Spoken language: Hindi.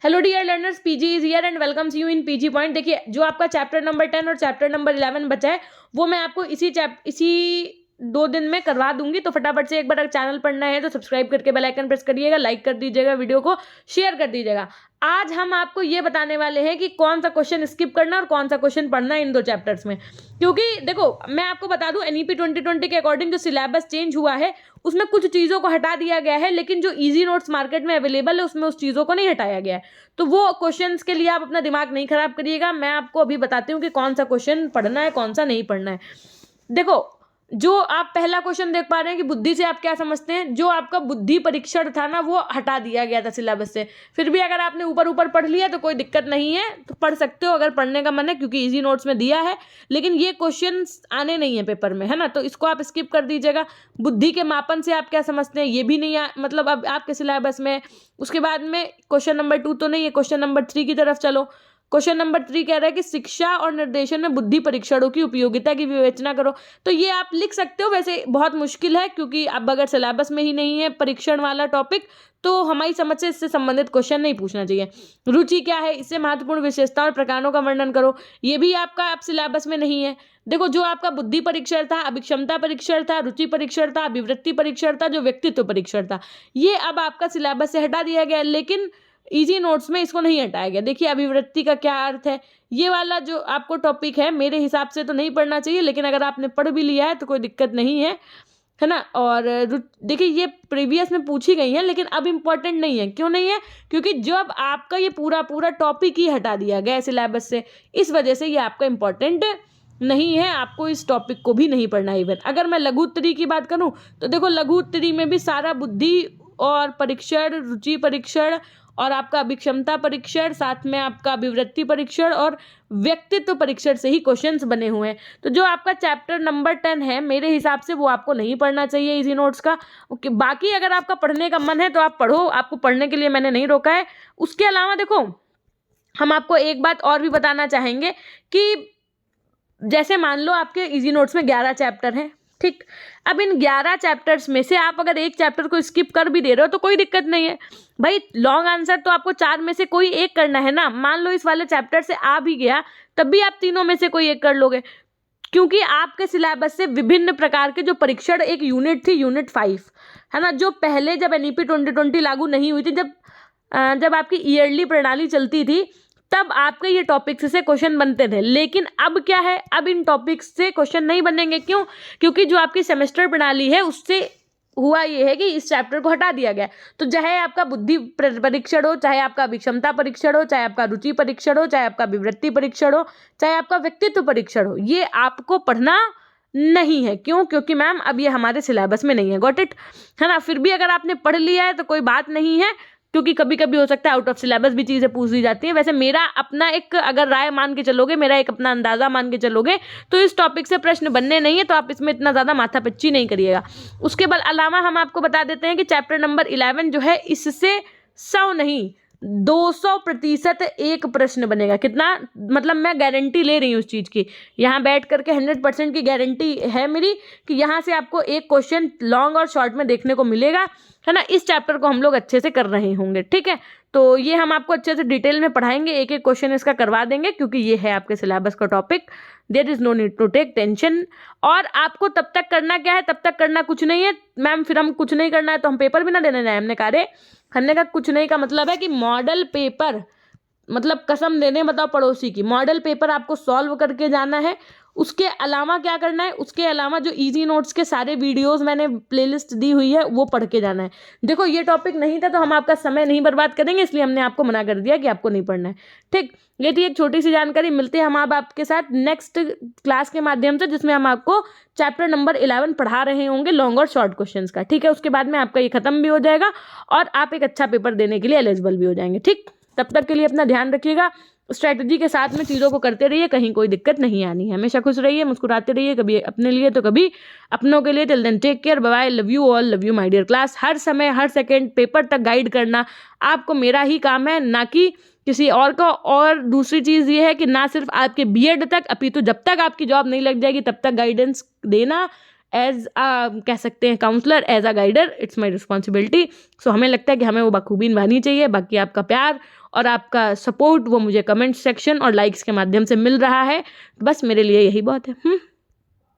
Hello dear learners, PG is here and welcomes you in PG point. देखिए, जो आपका चैप्टर नंबर 10 और चैप्टर नंबर 11 बचा है वो मैं आपको इसी 2 दिन में करवा दूंगी। तो फटाफट से एक बार अगर चैनल पढ़ना है तो सब्सक्राइब करके बेल आइकन प्रेस करिएगा, लाइक कर दीजिएगा, वीडियो को शेयर कर दीजिएगा। आज हम आपको ये बताने वाले हैं कि कौन सा क्वेश्चन स्किप करना और कौन सा क्वेश्चन पढ़ना है इन 2 चैप्टर्स में। क्योंकि देखो, मैं आपको बता दूं, एनईपी 2020 के अकॉर्डिंग जो सिलेबस चेंज हुआ है उसमें कुछ चीज़ों को हटा दिया गया है, लेकिन जो इजी नोट्स मार्केट में अवेलेबल है उसमें उस चीज़ों को नहीं हटाया गया है। तो वो क्वेश्चंस के लिए आप अपना दिमाग नहीं खराब करिएगा। मैं आपको अभी बताती हूँ कि कौन सा क्वेश्चन पढ़ना है, कौन सा नहीं पढ़ना है। देखो, जो आप पहला क्वेश्चन देख पा रहे हैं कि बुद्धि से आप क्या समझते हैं, जो आपका बुद्धि परीक्षण था ना वो हटा दिया गया था सिलेबस से। फिर भी अगर आपने ऊपर ऊपर पढ़ लिया तो कोई दिक्कत नहीं है, तो पढ़ सकते हो अगर पढ़ने का मन है, क्योंकि इजी नोट्स में दिया है। लेकिन ये क्वेश्चंस आने नहीं है पेपर में, है ना, तो इसको आप स्किप कर दीजिएगा। बुद्धि के मापन से आप क्या समझते हैं ये भी नहीं मतलब अब आपके सिलेबस में। उसके बाद में क्वेश्चन नंबर 2 तो नहीं है, क्वेश्चन नंबर 3 की तरफ चलो। क्वेश्चन नंबर 3 कह रहा है कि शिक्षा और निर्देशन में बुद्धि परीक्षणों की उपयोगिता की विवेचना करो। तो ये आप लिख सकते हो, वैसे बहुत मुश्किल है क्योंकि अब अगर सिलेबस में ही नहीं है परीक्षण वाला टॉपिक तो हमारी समझ से इससे संबंधित क्वेश्चन नहीं पूछना चाहिए। रुचि क्या है, इससे महत्वपूर्ण विशेषता और प्रकारों का वर्णन करो, ये भी आपका अब सिलेबस में नहीं है। देखो, जो आपका बुद्धि परीक्षण था, अभिक्षमता परीक्षण था, रुचि परीक्षण था, अभिवृत्ति परीक्षण था, जो व्यक्तित्व परीक्षण था, ये अब आपका सिलेबस से हटा दिया गया, लेकिन इजी नोट्स में इसको नहीं हटाया गया। देखिए, अभिवृत्ति का क्या अर्थ है, ये वाला जो आपको टॉपिक है मेरे हिसाब से तो नहीं पढ़ना चाहिए, लेकिन अगर आपने पढ़ भी लिया है तो कोई दिक्कत नहीं है ना। और देखिए, ये प्रीवियस में पूछी गई है लेकिन अब इम्पोर्टेंट नहीं है। क्यों नहीं है? क्योंकि जब आपका ये पूरा टॉपिक ही हटा दिया गया सिलेबस से, इस वजह से ये आपका इम्पोर्टेंट नहीं है, आपको इस टॉपिक को भी नहीं पढ़ना। इवन अगर मैं लघु उत्तरी की बात करूं तो देखो, लघु उत्तरी में भी सारा बुद्धि और परीक्षण, रुचि परीक्षण और आपका अभिक्षमता परीक्षण, साथ में आपका अभिवृत्ति परीक्षण और व्यक्तित्व परीक्षण से ही क्वेश्चंस बने हुए हैं। तो जो आपका चैप्टर नंबर 10 है मेरे हिसाब से वो आपको नहीं पढ़ना चाहिए इजी नोट्स का। ओके, बाकी अगर आपका पढ़ने का मन है तो आप पढ़ो, आपको पढ़ने के लिए मैंने नहीं रोका है। उसके अलावा देखो, हम आपको एक बात और भी बताना चाहेंगे कि जैसे मान लो आपके इजी नोट्स में 11 चैप्टर हैं, ठीक। अब इन 11 चैप्टर्स में से आप अगर एक चैप्टर को स्किप कर भी दे रहे हो तो कोई दिक्कत नहीं है भाई। लॉन्ग आंसर तो आपको 4 में से कोई एक करना है ना। मान लो इस वाले चैप्टर से आ भी गया तब भी आप तीनों में से कोई एक कर लोगे, क्योंकि आपके सिलेबस से विभिन्न प्रकार के जो परीक्षण, एक यूनिट थी यूनिट 5, है ना, जो पहले जब एनईपी 2020 लागू नहीं हुई थी, जब आपकी ईयरली प्रणाली चलती थी तब आपके ये टॉपिक्स से क्वेश्चन बनते थे। लेकिन अब क्या है, अब इन टॉपिक्स से क्वेश्चन नहीं बनेंगे। क्यों? क्योंकि जो आपकी सेमेस्टर प्रणाली है उससे हुआ ये है कि इस चैप्टर को हटा दिया गया। तो चाहे आपका बुद्धि परीक्षण हो, चाहे आपका अभिक्षमता परीक्षण हो, चाहे आपका रुचि परीक्षण हो, चाहे आपका अभिवृत्ति परीक्षण हो, चाहे आपका व्यक्तित्व परीक्षण हो, ये आपको पढ़ना नहीं है। क्यों? क्योंकि मैम अब ये हमारे सिलेबस में नहीं है। गॉट इट, है ना। फिर भी अगर आपने पढ़ लिया है तो कोई बात नहीं है, क्योंकि कभी कभी हो सकता है आउट ऑफ सिलेबस भी चीज़ें पूछ दी जाती हैं। वैसे मेरा अपना एक अगर राय मान के चलोगे, मेरा एक अपना अंदाज़ा मान के चलोगे तो इस टॉपिक से प्रश्न बनने नहीं है, तो आप इसमें इतना ज़्यादा माथापच्ची नहीं करिएगा। उसके बाद अलावा हम आपको बता देते हैं कि चैप्टर नंबर 11 जो है इससे 100 नहीं 200% एक प्रश्न बनेगा। कितना? मतलब मैं गारंटी ले रही हूँ उस चीज़ की, यहाँ बैठ करके 100% की गारंटी है मेरी कि यहाँ से आपको एक क्वेश्चन लॉन्ग और शॉर्ट में देखने को मिलेगा, है ना। इस चैप्टर को हम लोग अच्छे से कर रहे होंगे, ठीक है। तो ये हम आपको अच्छे से डिटेल में पढ़ाएंगे, एक एक क्वेश्चन इसका करवा देंगे, क्योंकि ये है आपके सिलेबस का topic. There is no need to take tension. और आपको तब तक करना क्या है, तब तक करना कुछ नहीं है मैम। फिर हम कुछ नहीं करना है तो हम पेपर भी ना देने जाए। हमने का कुछ नहीं का मतलब है कि मॉडल पेपर, मतलब कसम देने बताओ पड़ोसी की, मॉडल पेपर आपको सॉल्व करके जाना है। उसके अलावा क्या करना है, उसके अलावा जो इजी नोट्स के सारे वीडियोस मैंने प्लेलिस्ट दी हुई है वो पढ़ के जाना है। देखो, ये टॉपिक नहीं था तो हम आपका समय नहीं बर्बाद करेंगे, इसलिए हमने आपको मना कर दिया कि आपको नहीं पढ़ना है, ठीक। ये थी एक छोटी सी जानकारी। मिलते हैं हम अब आपके साथ नेक्स्ट क्लास के माध्यम से, जिसमें हम आपको चैप्टर नंबर 11 पढ़ा रहे होंगे, लॉन्ग और शॉर्ट क्वेश्चंस का, ठीक है। उसके बाद में आपका ये खत्म भी हो जाएगा और आप एक अच्छा पेपर देने के लिए एलिजिबल भी हो जाएंगे, ठीक। तब तक के लिए अपना ध्यान रखिएगा, स्ट्रैटेजी के साथ में चीज़ों को करते रहिए, कहीं कोई दिक्कत नहीं आनी है। हमेशा खुश रहिए, मुस्कुराते रहिए, कभी अपने लिए तो कभी अपनों के लिए। Till then take care, bye bye, love you all, love you my dear class. हर समय हर सेकंड पेपर तक गाइड करना आपको मेरा ही काम है, ना कि किसी और का। और दूसरी चीज़ ये है कि ना सिर्फ आपके बीएड तक, अपितु जब तक आपकी जॉब नहीं लग जाएगी तब तक गाइडेंस देना एज कह सकते हैं counsellor, as a guider, it's my responsibility. So हमें लगता है कि हमें वो बखूबी निभानी चाहिए। बाकी आपका प्यार और आपका सपोर्ट वो मुझे कमेंट सेक्शन और लाइक्स के माध्यम से मिल रहा है, बस मेरे लिए यही बहुत है।